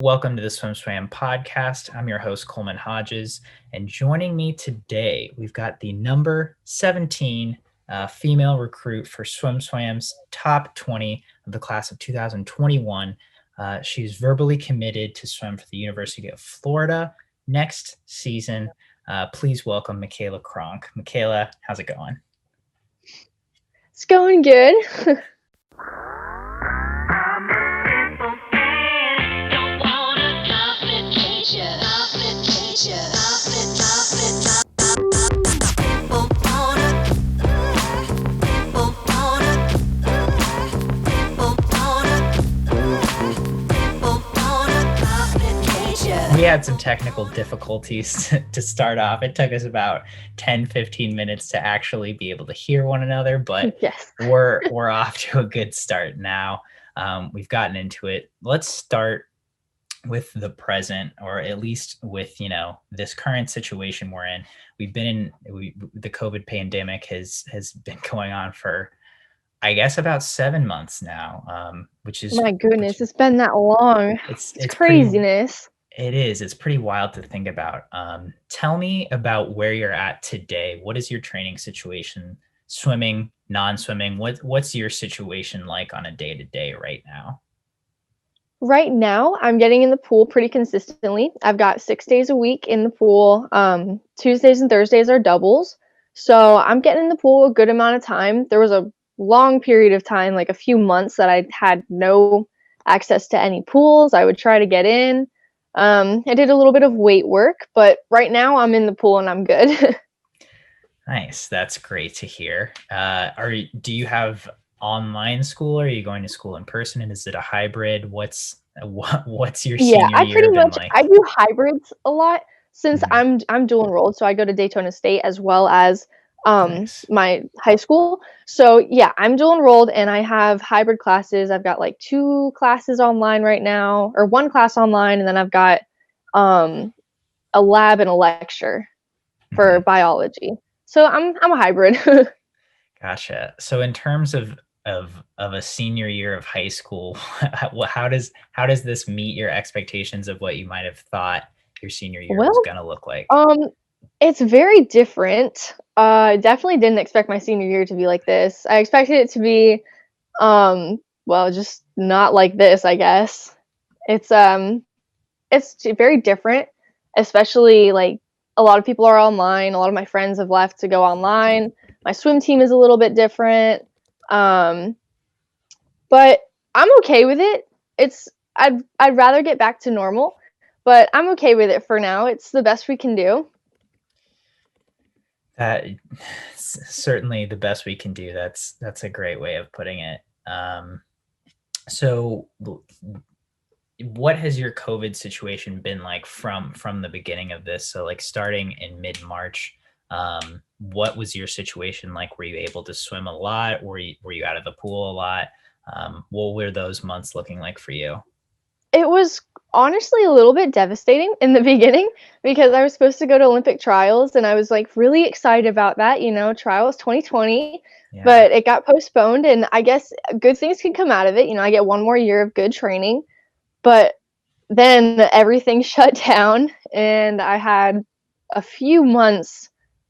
Welcome to the SwimSwam podcast. I'm your host, Coleman Hodges, and joining me today, we've got the number 17 female recruit for SwimSwam's top 20 of the class of 2021. She's verbally committed to swim for the University of Florida next season. Please welcome Micayla Cronk. Micayla, how's it going? It's going good. We had some technical difficulties to start off. It took us about 10-15 minutes to actually be able to hear one another, but Yes. we're off to a good start now. We've gotten into it. Let's start with the present, or at least with, this current situation we're in. We've been the COVID pandemic has been going on for, I guess, about 7 months now, which is My goodness, it's been that long. It's craziness. It is. It's pretty wild to think about. Tell me about where you're at today. What is your training situation? Swimming, non-swimming? What's your situation like on a day-to-day right now? Right now, I'm getting in the pool pretty consistently. I've got 6 days a week in the pool. Tuesdays and Thursdays are doubles. So I'm getting in the pool a good amount of time. There was a long period of time, like a few months, that I had no access to any pools. I would try to get in. I did a little bit of weight work, but right now I'm in the pool and I'm good. Nice. That's great to hear. Do you have online school? Or are you going to school in person? And is it a hybrid? What's your senior I year pretty been much like? I do hybrids a lot since Mhm. I'm dual enrolled, so I go to Daytona State as well as Nice. my high school. So yeah, I'm dual enrolled and I have hybrid classes. I've got like 2 classes online right now, or 1 class online, and then I've got a lab and a lecture for Mhm. biology. So I'm a hybrid. Gotcha. So in terms of a senior year of high school, how does this meet your expectations of what you might have thought your senior year was Well, gonna look like? um it's very different. I definitely didn't expect my senior year to be like this. I expected it to be well, just not like this, I guess. It's very different, especially like a lot of people are online. A lot of my friends have left to go online. My swim team is a little bit different. Um, but I'm okay with it. It's I'd rather get back to normal, but I'm okay with it for now. It's the best we can do. That certainly the best we can do. That's a great way of putting it. So what has your COVID situation been like from the beginning of this? So like starting in mid-March, what was your situation like? Were you able to swim a lot? Were you out of the pool a lot? What were those months looking like for you? It was honestly a little bit devastating in the beginning because I was supposed to go to Olympic trials and I was like really excited about that, trials 2020, Yeah. but it got postponed and I guess good things can come out of it. I get 1 more year of good training, but then everything shut down and I had a few months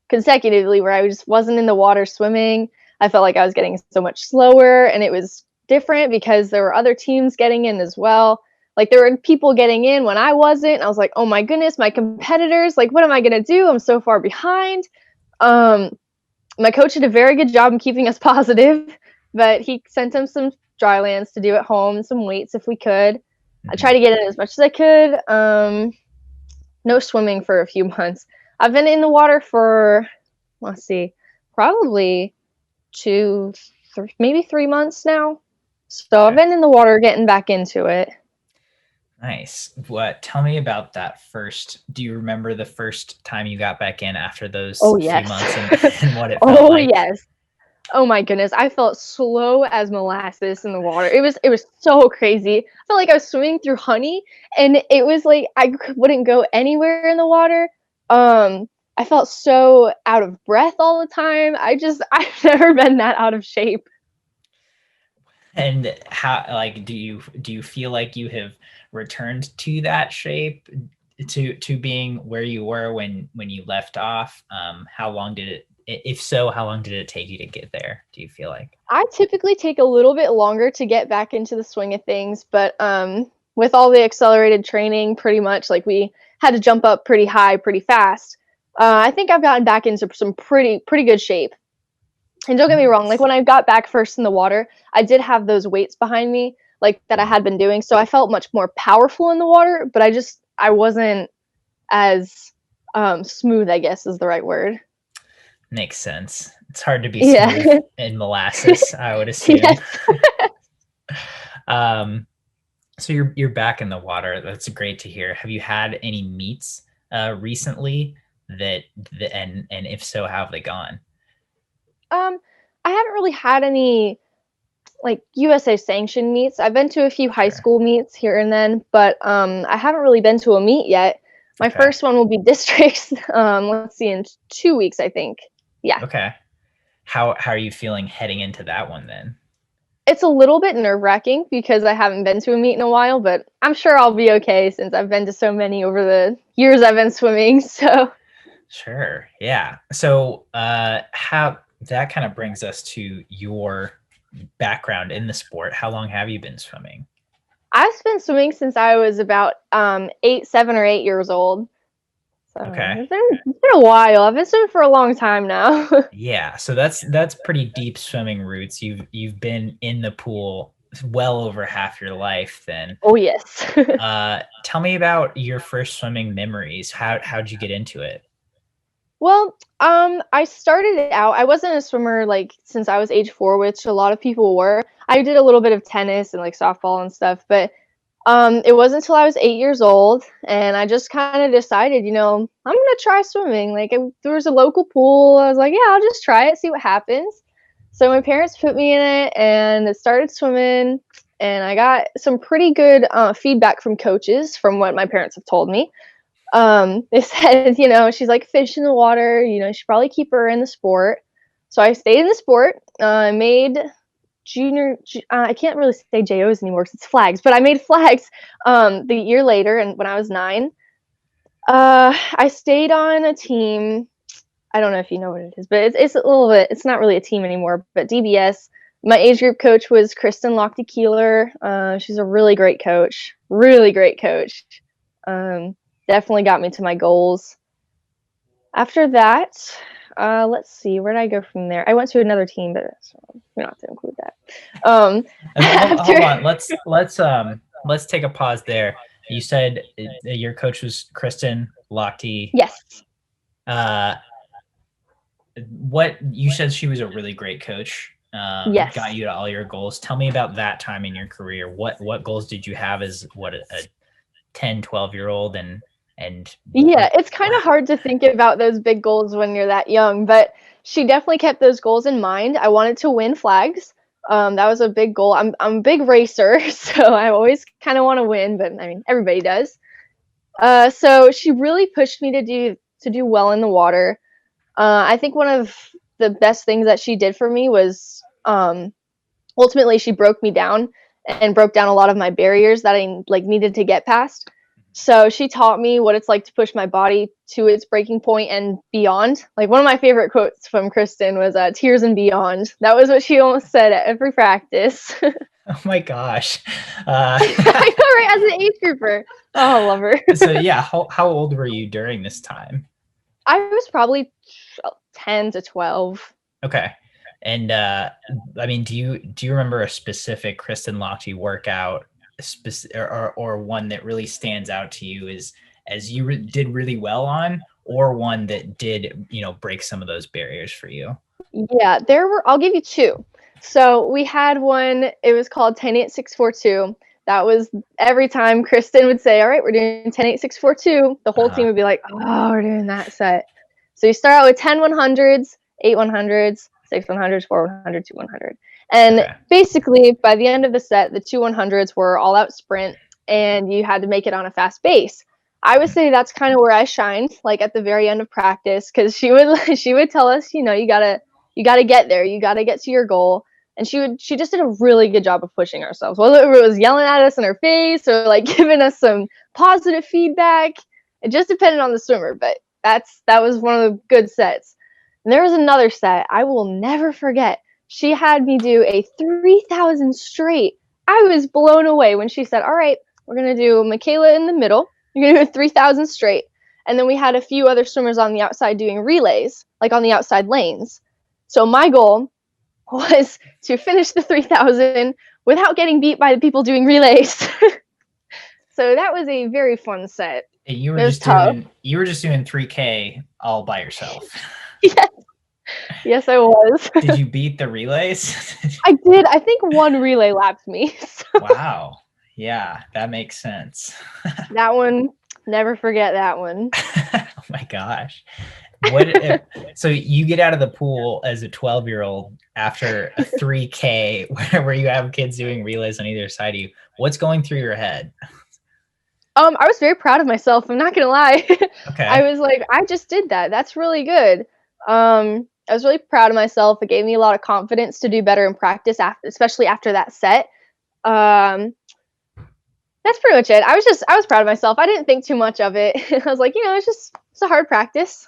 consecutively where I just wasn't in the water swimming. I felt like I was getting so much slower and it was different because there were other teams getting in as well. Like there were people getting in when I wasn't. I was like, "Oh my goodness, my competitors, like what am I going to do? I'm so far behind." Um my coach did a very good job in keeping us positive, but he sent them some dry lands to do at home, some weights if we could. I tried Mhm. to get in as much as I could. No swimming for a few months. I've been in the water for, let's see, probably 2, maybe 3 months now. So I've Okay. been in the water getting back into it. Nice. Tell me about that first. Do you remember the first time you got back in after those Oh, few yes. months and, and what it felt Oh, like? yes. Oh my goodness, I felt slow as molasses in the water. It was so crazy. I felt like I was swimming through honey, and it was like wouldn't go anywhere in the water. I felt so out of breath all the time. I've never been that out of shape. And how, like, do you feel like you have returned to that shape, to being where you were when you left off? How long did it, if so, how long did it take you to get there, do you feel like? I typically take a little bit longer to get back into the swing of things, but with all the accelerated training, pretty much like we had to jump up pretty high pretty fast. I think I've gotten back into some pretty good shape. And don't get me wrong, like when I got back first in the water, I did have those weights behind me, like that I had been doing, so I felt much more powerful in the water, but I wasn't as smooth, I guess is the right word. Makes sense. It's hard to be smooth in molasses, I would assume. Yes. So you're back in the water. That's great to hear. Have you had any meets recently and if so, how have they gone? I haven't really had any like USA sanctioned meets. I've been to a few high school meets here and then, but I haven't really been to a meet yet. My first one will be districts. Let's see, in 2 weeks, I think. Yeah. Okay. How are you feeling heading into that one then? It's a little bit nerve-wracking because I haven't been to a meet in a while, but I'm sure I'll be okay since I've been to so many over the years I've been swimming. So. Sure. Yeah. So how that kind of brings us to your background in the sport. How long have you been swimming? I've been swimming since I was about 7 or 8 years old. So it's been a while. I've been swimming for a long time now. Yeah, so that's pretty deep swimming roots. You've been in the pool well over half your life then. Oh yes. Tell me about your first swimming memories. How'd you get into it? Well, I started out, I wasn't a swimmer like since I was age 4, which a lot of people were. I did a little bit of tennis and like softball and stuff, but it wasn't until I was 8 years old and I just kind of decided, I'm going to try swimming. Like there was a local pool. I was like, yeah, I'll just try it, see what happens. So my parents put me in it and I started swimming and I got some pretty good feedback from coaches from what my parents have told me. They said, she's like fish in the water, you should probably keep her in the sport. So I stayed in the sport. I made junior, I can't really say JOs anymore because it's flags, but I made flags the year later, and when I was 9. I stayed on a team. I don't know if you know what it is, but it's a little bit, it's not really a team anymore, but DBS. My age group coach was Kristin Lochte. She's a really great coach. Definitely got me to my goals. After that, let's see, where did I go from there? I went to another team, but we don't have to include that. Hold on. Let's take a pause there. You said your coach was Kristin Lochte. Yes. What you said, she was a really great coach. Yes. Got you to all your goals. Tell me about that time in your career. What goals did you have as a 10, 12-year-old and yeah, it's kind of hard to think about those big goals when you're that young, but she definitely kept those goals in mind. I wanted to win flags. That was a big goal. I'm a big racer, so I always kind of want to win, but I mean, everybody does. So she really pushed me to do well in the water. I think one of the best things that she did for me was ultimately she broke me down and broke down a lot of my barriers that I needed to get past. So she taught me what it's like to push my body to its breaking point and beyond. Like one of my favorite quotes from Kristin was tears and beyond. That was what she almost said at every practice. Oh my gosh. I know, right? As an age grouper. Oh, I love her. So yeah, how old were you during this time? I was probably 10 to 12. Okay. And I mean, do you remember a specific Kristin Lochte workout or one that really stands out to you as you did really well on, or one that did, break some of those barriers for you? Yeah, I'll give you 2. So we had one, it was called 10-8-6-4-2. That was every time Kristin would say, all right, we're doing 10-8-6-4-2. The whole team would be like, oh, we're doing that set. So you start out with 10 100s, 8 100s, 6 100s, 4 100, 2 100. And basically, by the end of the set, the 2 100s were all-out sprint, and you had to make it on a fast pace. I would say that's kind of where I shined, like at the very end of practice, because she would tell us, you gotta get there, you gotta get to your goal. and she just did a really good job of pushing ourselves, whether it was yelling at us in our face or like giving us some positive feedback. It just depended on the swimmer, but that was one of the good sets. And there was another set I will never forget. She had me do a 3,000 straight. I was blown away when she said, all right, we're going to do Micayla in the middle. You're going to do a 3,000 straight. And then we had a few other swimmers on the outside doing relays, like on the outside lanes. So my goal was to finish the 3,000 without getting beat by the people doing relays. So that was a very fun set. You were just doing 3K all by yourself. Yes. Yes, I was. Did you beat the relays? I did. I think one relay lapped me. So. Wow. Yeah, that makes sense. That one, never forget that one. Oh my gosh. So you get out of the pool as a 12-year-old after a 3K where you have kids doing relays on either side of you. What's going through your head? I was very proud of myself. I'm not gonna lie. Okay. I was like, I just did that. That's really good. I was really proud of myself. It gave me a lot of confidence to do better in practice, especially after that set. That's pretty much it. I was proud of myself. I didn't think too much of it. I was like, it's a hard practice.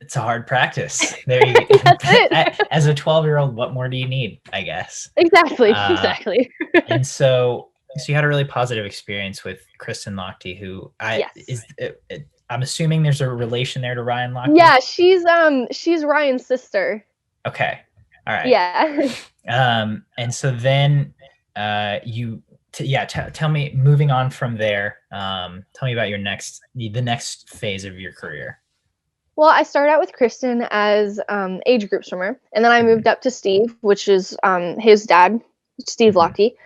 It's a hard practice. There you go. That's it. As a 12-year-old, what more do you need, I guess? Exactly. Exactly. And so you had a really positive experience with Kristin Lochte, who I'm assuming there's a relation there to Ryan Lochte. Yeah, she's Ryan's sister. Okay. All right. Yeah. And so then tell me, moving on from there, tell me about the next phase of your career. Well, I started out with Kristin as age group swimmer, and then I moved up to Steve, which is his dad, Steve Lochte.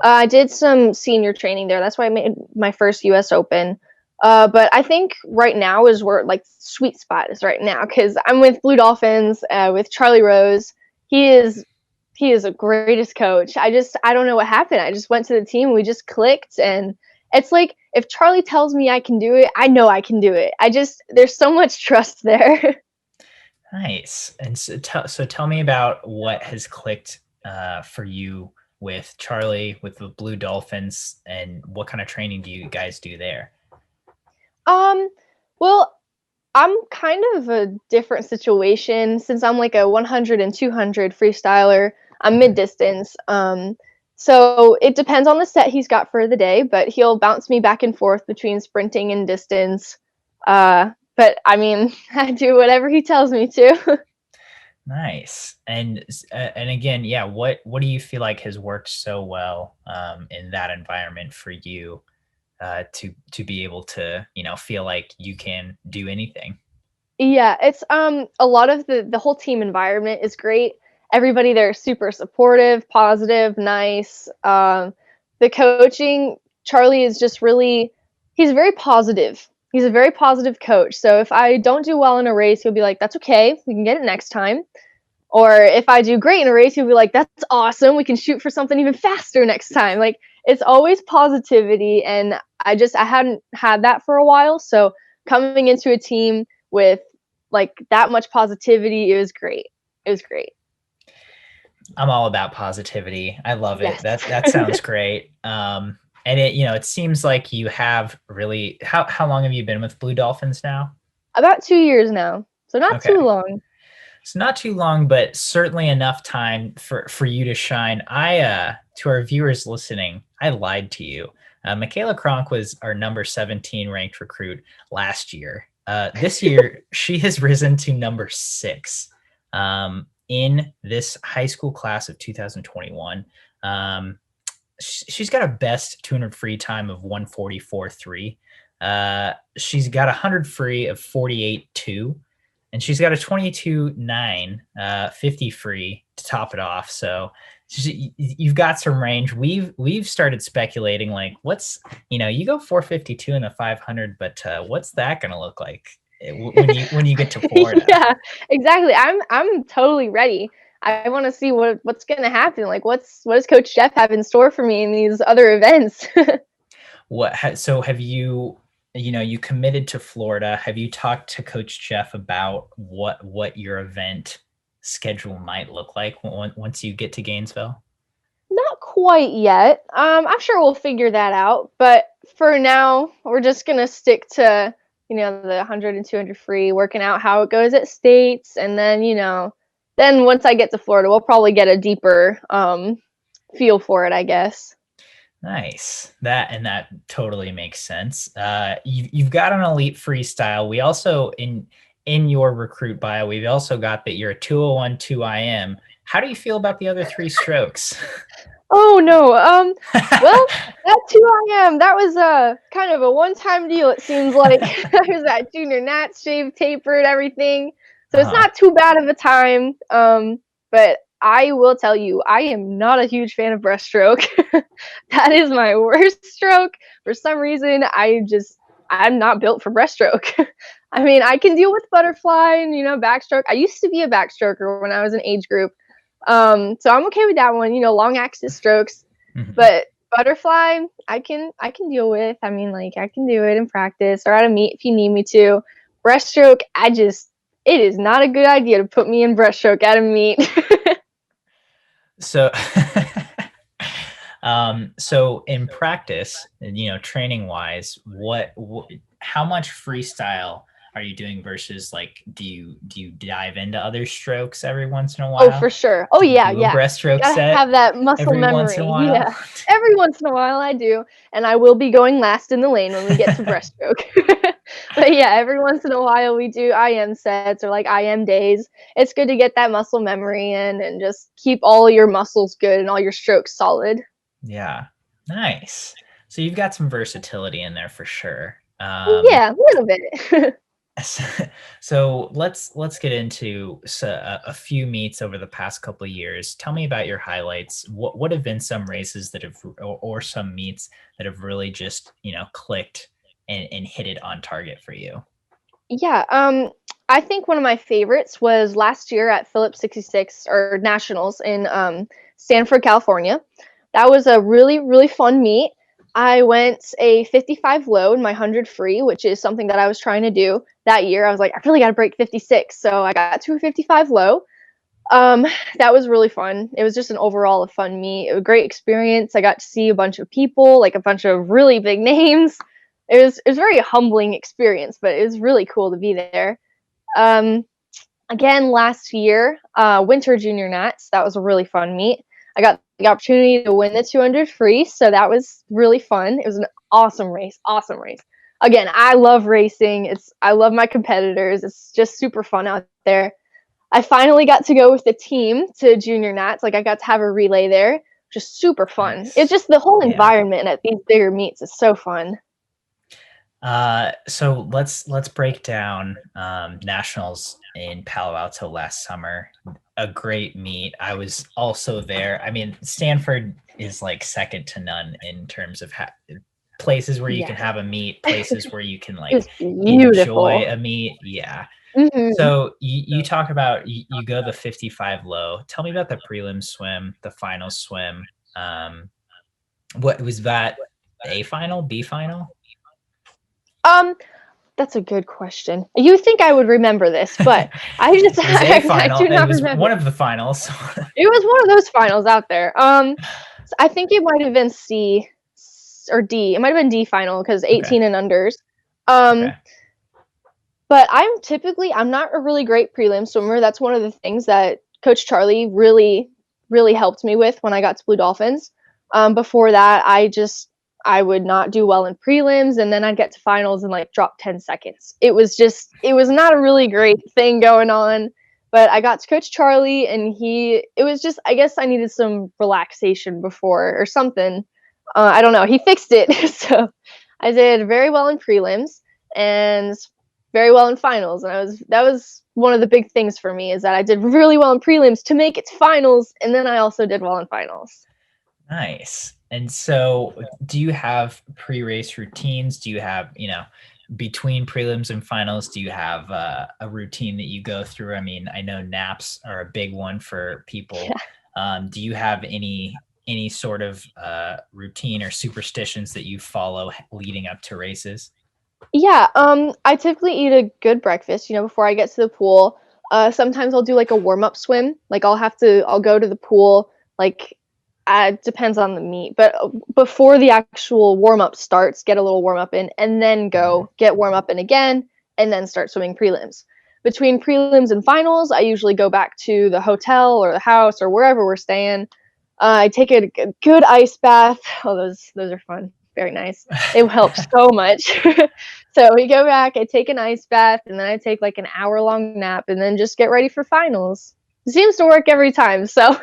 I did some senior training there. That's why I made my first U.S. Open. But I think right now is where like sweet spot is right now, because I'm with Blue Dolphins with Charlie Rose. He is the greatest coach. I don't know what happened. I just went to the team and we just clicked, and it's like if Charlie tells me I can do it, I know I can do it. There's so much trust there. Nice. And so tell me about what has clicked for you with Charlie, with the Blue Dolphins, and what kind of training do you guys do there? Well, I'm kind of a different situation since I'm like a 100 and 200 freestyler. I'm mid-distance. So it depends on the set he's got for the day, but he'll bounce me back and forth between sprinting and distance. But I mean, I do whatever he tells me to. Nice. And again, yeah, what do you feel like has worked so well in that environment for you to be able to, feel like you can do anything? Yeah, it's a lot of the whole team environment is great. Everybody there is super supportive, positive, nice. The coaching, Charlie is just he's very positive. He's a very positive coach. So if I don't do well in a race, he'll be like, that's okay, we can get it next time. Or if I do great in a race, he'll be like, that's awesome, we can shoot for something even faster next time. Like, it's always positivity, and I hadn't had that for a while. So coming into a team with like that much positivity, it was great. It was great. I'm all about positivity. I love it. Yes. That sounds great. And it seems like you have really, how long have you been with Blue Dolphins now? About 2 years now. So not too long. It's not too long, but certainly enough time for you to shine. To our viewers listening, I lied to you. Micayla Cronk was our number 17 ranked recruit last year. This year, she has risen to number 6 in this high school class of 2021. She's got a best 200 free time of 1:44.3. She's got 100 free of 48.2, and she's got a 22.9 50 free to top it off. So you've got some range. We've started speculating like, what's, you go 452 in the 500, but what's that going to look like when you get to Florida? Yeah, exactly. I'm totally ready. I want to see what's going to happen. Like, what does Coach Jeff have in store for me in these other events? So have you committed to Florida? Have you talked to Coach Jeff about what your event schedule might look like once you get to Gainesville? Not quite yet. I'm sure we'll figure that out. But for now, we're just gonna stick to, the 100 and 200 free, working out how it goes at states, and then, then once I get to Florida, we'll probably get a deeper feel for it, I guess. Nice. That totally makes sense. You've got an elite freestyle. We also in your recruit bio, we've also got that you're a 201 2 IM. How do you feel about the other 3 strokes? Oh no. Well, that 2 IM, that was kind of a one-time deal, it seems like. I was at junior nats, shaved, tapered, everything. So it's not too bad of a time. But I will tell you, I am not a huge fan of breaststroke. That is my worst stroke. For some reason, I'm not built for breaststroke. I mean, I can deal with butterfly and, backstroke. I used to be a backstroker when I was in age group. So I'm okay with that one, long axis strokes. Mm-hmm. But butterfly, I can deal with. I mean, like, I can do it in practice or at a meet if you need me to. Breaststroke, it is not a good idea to put me in breaststroke at a meet. So, so in practice, training wise, how much freestyle are you doing versus like, do you dive into other strokes every once in a while? Oh, for sure. Oh, yeah. Breaststroke set. Have that muscle memory. Once in a while. Yeah. Every once in a while I do. And I will be going last in the lane when we get to breaststroke. But yeah, every once in a while we do IM sets or like IM days. It's good to get that muscle memory in and just keep all your muscles good and all your strokes solid. Yeah. Nice. So you've got some versatility in there for sure. Yeah, a little bit. So let's get into a few meets over the past couple of years. Tell me about your highlights. What have been some races that have, or some meets that have really just, clicked and hit it on target for you? Yeah. I think one of my favorites was last year at Phillips 66 or Nationals in Stanford, California. That was a really, really fun meet. I went a 55 low in my 100 free, which is something that I was trying to do that year. I was like, I really got to break 56. So I got to a 55 low. That was really fun. It was just an overall a fun meet. It was a great experience. I got to see a bunch of people, like a bunch of really big names. It was a very humbling experience, but it was really cool to be there. Again, last year, Winter Junior Nats, that was a really fun meet. I got the opportunity to win the 200 free, so that was really fun. It was an awesome race. Again, I love racing. I love my competitors. It's just super fun out there. I finally got to go with the team to Junior Nats. Like, I got to have a relay there. Just super fun. Nice. It's just the whole environment at these bigger meets is so fun. So let's break down Nationals in Palo Alto last summer. A great meet. I was also there. I mean, Stanford is like second to none in terms of places where you can have a meet, places where you can like enjoy a meet. Yeah. Mm-hmm. So you talk about you go the 55 low. Tell me about the prelim swim, the final swim. What was that? A final, B final? That's a good question. You think I would remember this, but I just it was a final. It was one of the finals. It was one of those finals out there. So I think it might have been C or D. It might have been D final because 18 and unders. But I'm not a really great prelim swimmer. That's one of the things that Coach Charlie really, really helped me with when I got to Blue Dolphins. Before that, I would not do well in prelims, and then I'd get to finals and like drop 10 seconds. It was not a really great thing going on, but I got to Coach Charlie and I guess I needed some relaxation before or something. I don't know. He fixed it. So I did very well in prelims and very well in finals. And that was one of the big things for me is that I did really well in prelims to make it to finals. And then I also did well in finals. Nice. And so do you have pre-race routines? Do you have, between prelims and finals, do you have a routine that you go through? I mean, I know naps are a big one for people. Yeah. Do you have any sort of routine or superstitions that you follow leading up to races? Yeah. I typically eat a good breakfast, before I get to the pool. Sometimes I'll do like a warm-up swim. Like I'll go to the pool, like it depends on the meet, but before the actual warm-up starts, get a little warm-up in, and then go get warm-up in again, and then start swimming prelims. Between prelims and finals, I usually go back to the hotel or the house or wherever we're staying. I take a good ice bath. Oh, those are fun. Very nice. It helps so much. So we go back, I take an ice bath, and then I take like an hour-long nap, and then just get ready for finals. It seems to work every time, so.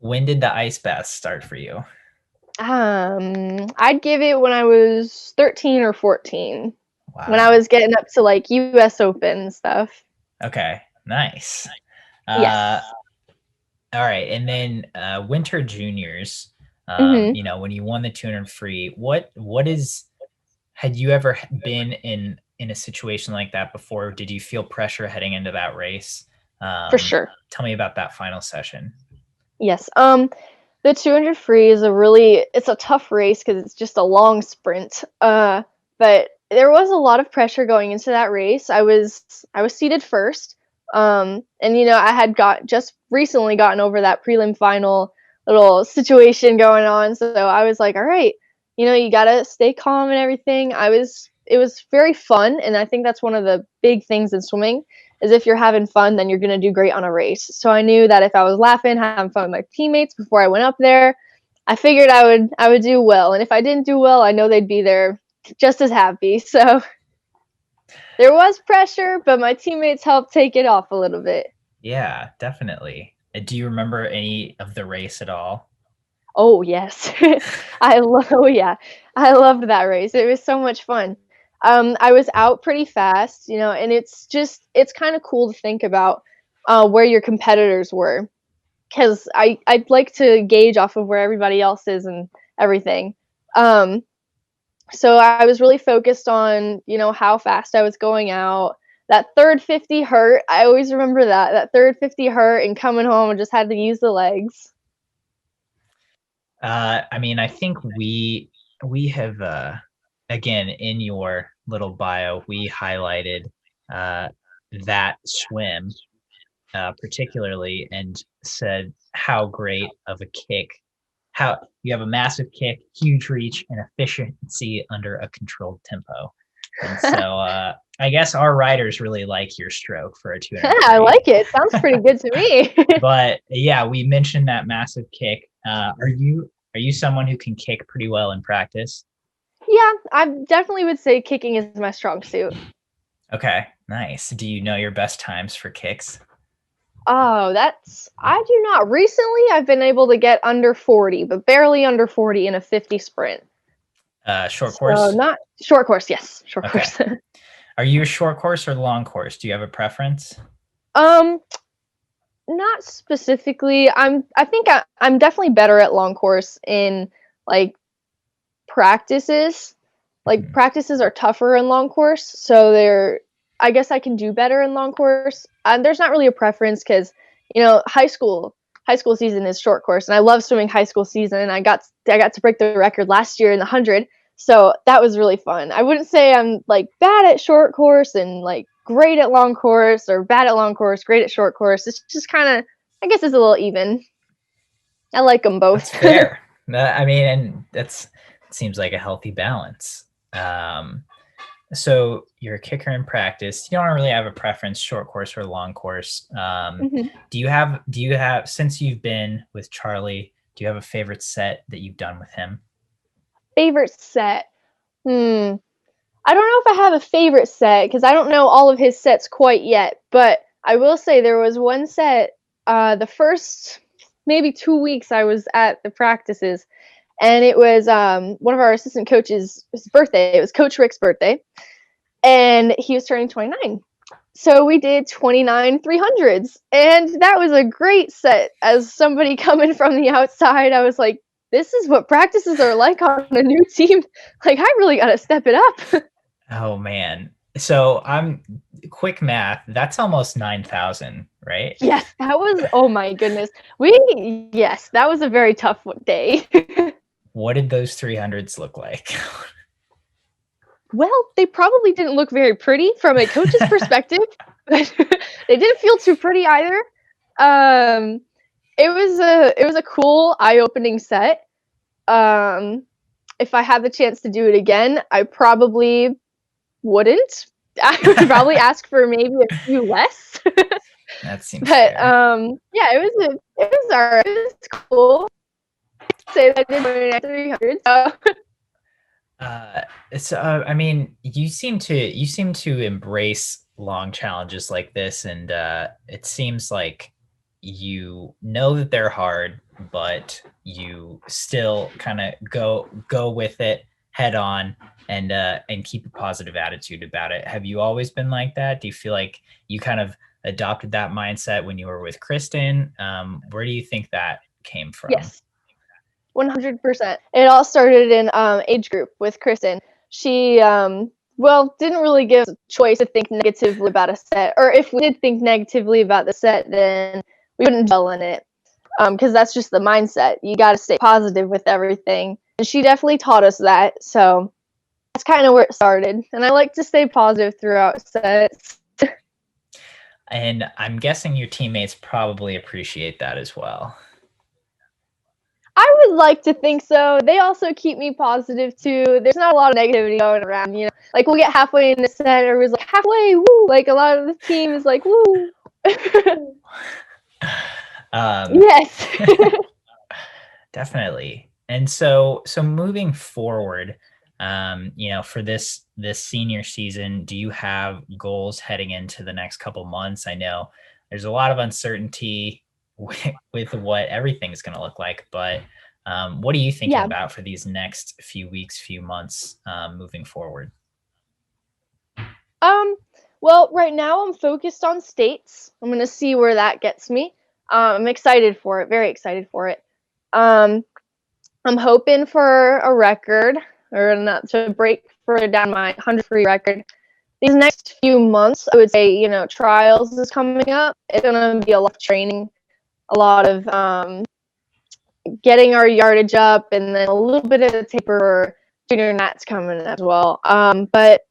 When did the ice bath start for you? I'd give it when I was 13 or 14. Wow. When I was getting up to like US Open stuff. Okay, nice. Yes. All right, and then winter juniors, you know, when you won the 200 free, had you ever been in a situation like that before? Did you feel pressure heading into that race? For sure. Tell me about that final session. Yes. The 200 free is it's a tough race because it's just a long sprint. But there was a lot of pressure going into that race. I was seated first. And you know, I had just recently gotten over that prelim final little situation going on. So I was like, all right, you know, you gotta stay calm and everything. It was very fun. And I think that's one of the big things in swimming is if you're having fun, then you're going to do great on a race. So I knew that if I was laughing, having fun with my teammates before I went up there, I figured I would do well. And if I didn't do well, I know they'd be there just as happy. So there was pressure, but my teammates helped take it off a little bit. Yeah, definitely. Do you remember any of the race at all? Oh, yes. I loved that race. It was so much fun. I was out pretty fast, you know, and it's kind of cool to think about where your competitors were, because I'd like to gauge off of where everybody else is and everything. So I was really focused on, you know, how fast I was going out. That third 50 hurt. I always remember that third 50 hurt, and coming home and just had to use the legs. I mean, I think we have again, in your little bio, we highlighted that swim particularly, and said how great of a kick, how you have a massive kick, huge reach, and efficiency under a controlled tempo. And so I guess our riders really like your stroke for a 200. Yeah, I like it. Sounds pretty good to me. But yeah, we mentioned that massive kick. Are you someone who can kick pretty well in practice? Yeah, I definitely would say kicking is my strong suit. Okay, nice. Do you know your best times for kicks? Oh, I do not. Recently, I've been able to get under 40, but barely under 40 in a 50 sprint. Short course? So not short course, yes. Short course. Are you a short course or long course? Do you have a preference? Not specifically. I think I'm definitely better at long course in like practices. Like practices are tougher in long course, so I guess I can do better in long course. There's not really a preference because, you know, high school season is short course, and I love swimming high school season. I got to break the record last year in the 100, so that was really fun. I wouldn't say I'm like bad at short course and like great at long course, or bad at long course, great at short course. It's just kind of, I guess it's a little even. I like them both. That's fair. I mean, and it seems like a healthy balance. So you're a kicker in practice. You don't really have a preference, short course or long course. Do you have, since you've been with Charlie, do you have a favorite set that you've done with him? Favorite set? I don't know if I have a favorite set because I don't know all of his sets quite yet, but I will say there was one set, the first maybe 2 weeks I was at the practices, and it was one of our assistant coaches' birthday. It was Coach Rick's birthday, and he was turning 29. So we did 29 300s, and that was a great set. As somebody coming from the outside, I was like, this is what practices are like on a new team. Like, I really got to step it up. Oh, man. So I'm quick math. That's almost 9,000, right? Yes, that was, oh my goodness. Yes, that was a very tough day. What did those 300s look like? Well, they probably didn't look very pretty from a coach's perspective. But they didn't feel too pretty either. It was a cool, eye-opening set. If I had the chance to do it again, I probably wouldn't. I would probably ask for maybe a few less. That seems But fair. yeah, it was alright. It was cool. Say that I did 300. So I mean, you seem to embrace long challenges like this, and it seems like you know that they're hard, but you still kind of go with it head on and keep a positive attitude about it. Have you always been like that? Do you feel like you kind of adopted that mindset when you were with Kristin? Where do you think that came from? Yes. 100%. It all started in age group with Kristin. She didn't really give us a choice to think negatively about a set, or if we did think negatively about the set, then we wouldn't dwell in it, because that's just the mindset. You got to stay positive with everything, and she definitely taught us that. So that's kind of where it started, and I like to stay positive throughout sets. And I'm guessing your teammates probably appreciate that as well. I would like to think so. They also keep me positive too. There's not a lot of negativity going around, you know. Like we'll get halfway in the set, and everybody's like halfway, woo! Like a lot of the team is like woo. Yes. Definitely. And so moving forward, for this senior season, do you have goals heading into the next couple months? I know there's a lot of uncertainty with what everything's going to look like, but what are you thinking Yeah. about for these next few weeks, few months, moving forward? Well, right now I'm focused on states. I'm gonna see where that gets me. I'm excited for it, very excited for it. I'm hoping for a record, or not to break further down my 100 free record. These next few months, I would say, you know, trials is coming up. It's gonna be a lot of training, a lot of getting our yardage up, and then a little bit of the taper junior nats coming as well. But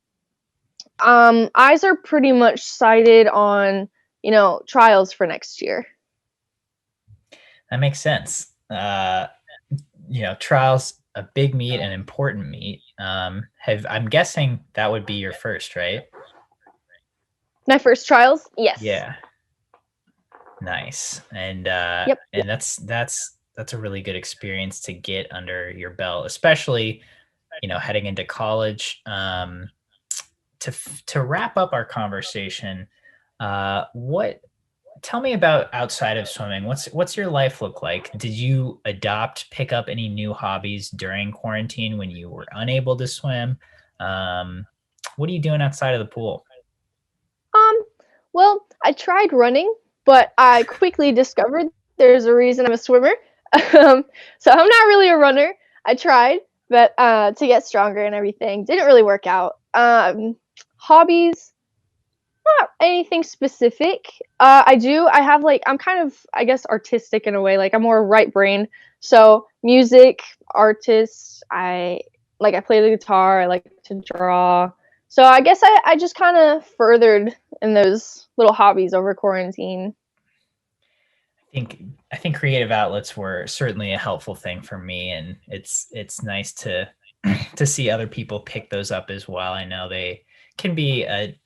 eyes are pretty much sighted on, you know, trials for next year. That makes sense. Trials, a big meet, an important meet. I'm guessing that would be your first, right? My first trials? Yes. Yeah. Nice. And Yep. and that's a really good experience to get under your belt, especially, heading into college. To wrap up our conversation, tell me about outside of swimming. What's your life look like? Did you pick up any new hobbies during quarantine when you were unable to swim? What are you doing outside of the pool? Well, I tried running, but I quickly discovered there's a reason I'm a swimmer. So I'm not really a runner. I tried, but to get stronger and everything didn't really work out. Hobbies, not anything specific. I have like, I'm kind of, I guess, artistic in a way. Like I'm more right brain. So music, artists, I play the guitar, I like to draw. So I guess I just kind of furthered in those little hobbies over quarantine. I think creative outlets were certainly a helpful thing for me, and it's nice to to see other people pick those up as well. I know they can be a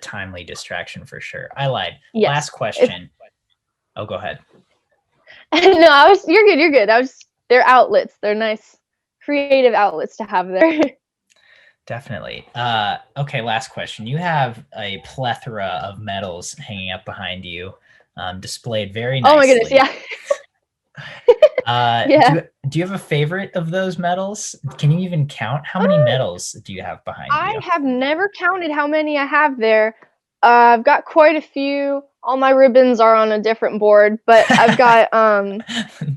timely distraction for sure. I lied. Yes. Last question. Oh, go ahead. No, you're good. You're good. They're outlets. They're nice, creative outlets to have there. Definitely. Okay, last question. You have a plethora of medals hanging up behind you, displayed very nicely. Oh my goodness, yeah. Yeah. Do you have a favorite of those medals? Can you even count? How many medals do you have behind you? I have never counted how many I have there. I've got quite a few. All my ribbons are on a different board, but I've got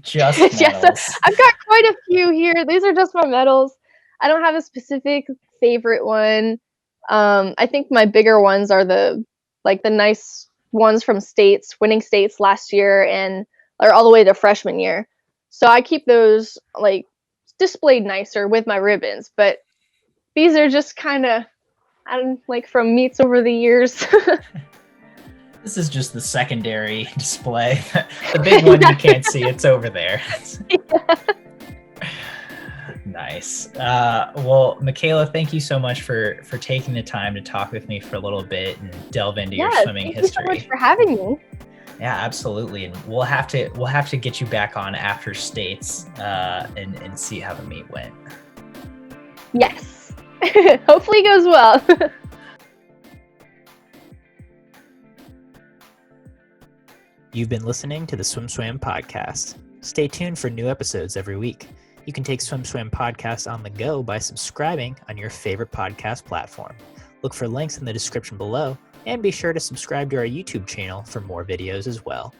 just medals. Yes, I've got quite a few here. These are just my medals. I don't have a specific favorite one. I think my bigger ones are the nice ones from states, winning states last year or all the way to freshman year. So I keep those displayed nicer with my ribbons, but these are just kind of and like from meets over the years. This is just the secondary display. The big one you can't see, it's over there. Yeah. Nice. Well, Micayla, thank you so much for taking the time to talk with me for a little bit and delve into your swimming history. Thank you so much for having me. Yeah, absolutely. And we'll have to get you back on after states and see how the meet went. Yes. Hopefully it goes well. You've been listening to the SwimSwam podcast. Stay tuned for new episodes every week. You can take SwimSwam podcast on the go by subscribing on your favorite podcast platform. Look for links in the description below, and be sure to subscribe to our YouTube channel for more videos as well.